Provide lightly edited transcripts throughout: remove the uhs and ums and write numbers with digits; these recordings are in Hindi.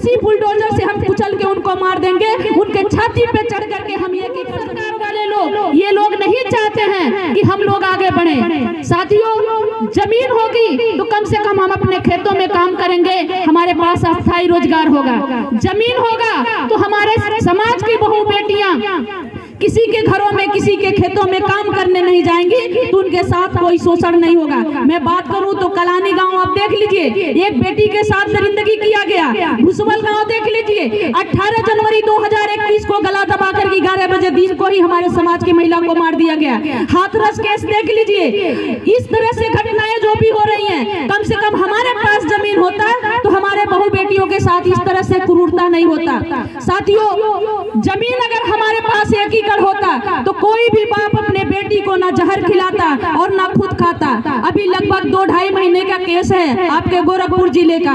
उसी बुलडोजर से हम कुचल के उनको मार देंगे, उनके छाती पे चढ़ करके हम ये सरकार वाले लोग, ये लोग नहीं चाहते हैं कि हम लोग आगे बढ़े। साथियों, जमीन होगी तो कम से कम हम अपने खेतों में काम करेंगे, हमारे पास अस्थायी रोजगार होगा। जमीन होगा तो हमारे समाज की बहू बेटियां किसी के घरों में, किसी के खेतों में काम करने नहीं जाएंगी, तो उनके साथ कोई शोषण नहीं होगा। मैं बात करूं तो कलानी गांव आप देख लीजिए, एक बेटी के साथ दरिंदगी किया गया। भुसवल गांव देख लीजिए, 18 जनवरी 2021 को गला दबाकर 11 बजे दिन को ही हमारे समाज की महिला को मार दिया गया। हाथरस केस देख लीजिए। इस तरह से घटनाएं जो भी हो रही हैं, कम से कम हमारे पास जमीन होता तो हमारे बहू बेटियों के साथ इस तरह से क्रूरता नहीं होता। साथियों, जमीन अगर हमारे पास एक होता तो कोई भी बाप अपने बेटी को ना जहर खिलाता और ना खुद खाता। अभी लगभग 2-2.5 महीने का केस है आपके गोरखपुर जिले का।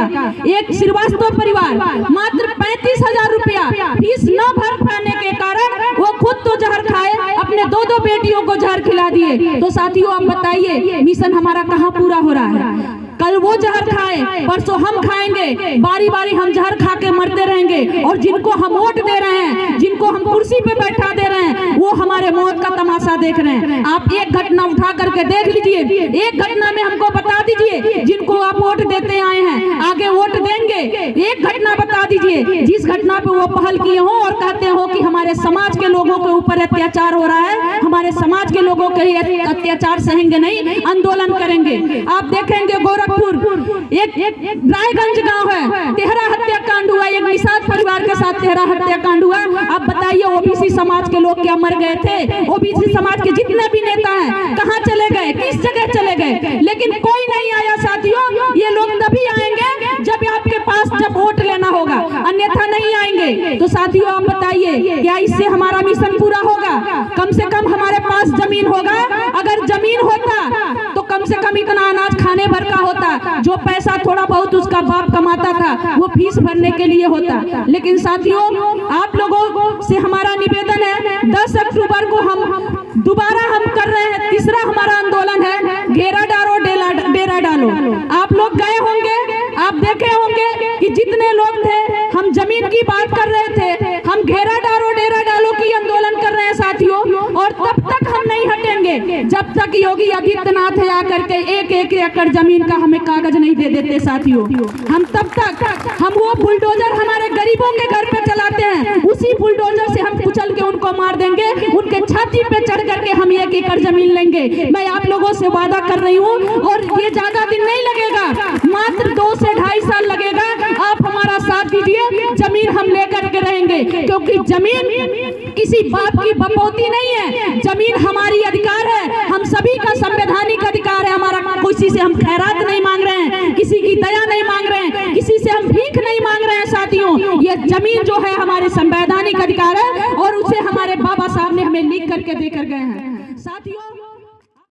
एक श्रीवास्तव परिवार मात्र 35,000 रुपया फीस न भर पाने के कारण वो खुद तो जहर खाए, अपने 2 बेटियों को जहर खिला दिए। तो साथियों, आप बताइए मिशन हमारा कहाँ पूरा हो रहा है? कल वो जहर खाए, परसों हम खाएंगे, बारी बारी हम जहर खा के मरते रहेंगे। और जिनको हम वोट दे रहे हैं, जिनको हम कुर्सी पे बैठा दे रहे हैं, वो हमारे मौत का तमाशा देख रहे हैं। आप एक घटना उठा करके देख लीजिए, एक घटना में हमको बता दीजिए, जिनको आप वोट देते आए हैं आगे वोट देंगे, एक घटना बता दीजिए जिस घटना पे वो पहल किए हो और कहते हो कि हमारे समाज के लोगों के ऊपर अत्याचार हो रहा है, हमारे समाज के लोगों के अत्याचार सहेंगे नहीं, आंदोलन करेंगे। आप देखेंगे गोरखपुर एक रायगंज गांव है, तेहरा हत्याकांड हुआ, एक निषाद परिवार के साथ तेहरा हत्याकांड हुआ। आप बताइए ओबीसी समाज के लोग क्या मर गए थे? ओबीसी समाज के जितने भी नेता हैं कहां चले गए, किस जगह चले गए? लेकिन कोई नहीं आया। साथियों, ये लोग तभी आएंगे जब आपके पास जब वोट लेना होगा, अन्यथा नहीं आएंगे। तो साथियों, आप बताइए क्या इससे हमारा मिशन पूरा होगा? कम से कम हमारे पास जमीन होगा। अगर जमीन होता तो कम से कम इतना अनाज खाने भर का होता, जो पैसा थोड़ा बहुत उसका बाप कमाता था वो फीस भरने के लिए होता। लेकिन साथियों, आप लोगों से हमारा निवेदन है, 10 अक्टूबर को हम दोबारा कर रहे हैं, तीसरा हमारा आंदोलन है, घेरा डालो डेरा डालो। आप लोग गए होंगे, आप देखे होंगे कि जितने लोग थे, हम जमीन की बात कर रहे थे, हम घेरा डालो डेरा डालो की आंदोलन कर रहे हैं साथियों। और तब तक हम नहीं हटेंगे जब तक योगी आदित्यनाथ है आकर के 1-1 एकड़ जमीन का हमें कागज नहीं दे देते साथियों। हम तब तक, हम वो बुलडोजर हमारे गरीबों के घर पे चलाते हैं, उसी बुलडोजर से हम कुचल के उनको मार देंगे, उनके छाती पे चढ़ करके हम 1 एकड़ जमीन लेंगे। मैं आप लोगों से वादा कर रही हूँ, और ये ज्यादा दिन नहीं लगेगा, मात्र 2 से 2.5 साल लगेगा। आप हमारा साथ दीजिए, जमीन हम लेकर के रहेंगे, क्योंकि जमीन किसी बाप की बपौती नहीं है, जमीन हमारी अधिकार है, हम सभी का संवैधानिक अधिकार है हमारा। किसी से हम खैरात नहीं मांग रहे हैं, किसी की दया नहीं मांग रहे हैं, किसी से हम भीख नहीं मांग रहे हैं साथियों। ये जमीन जो है हमारे संवैधानिक अधिकार है, और उसे हमारे बाबा साहब ने हमें लिख करके देकर गए हैं साथियों।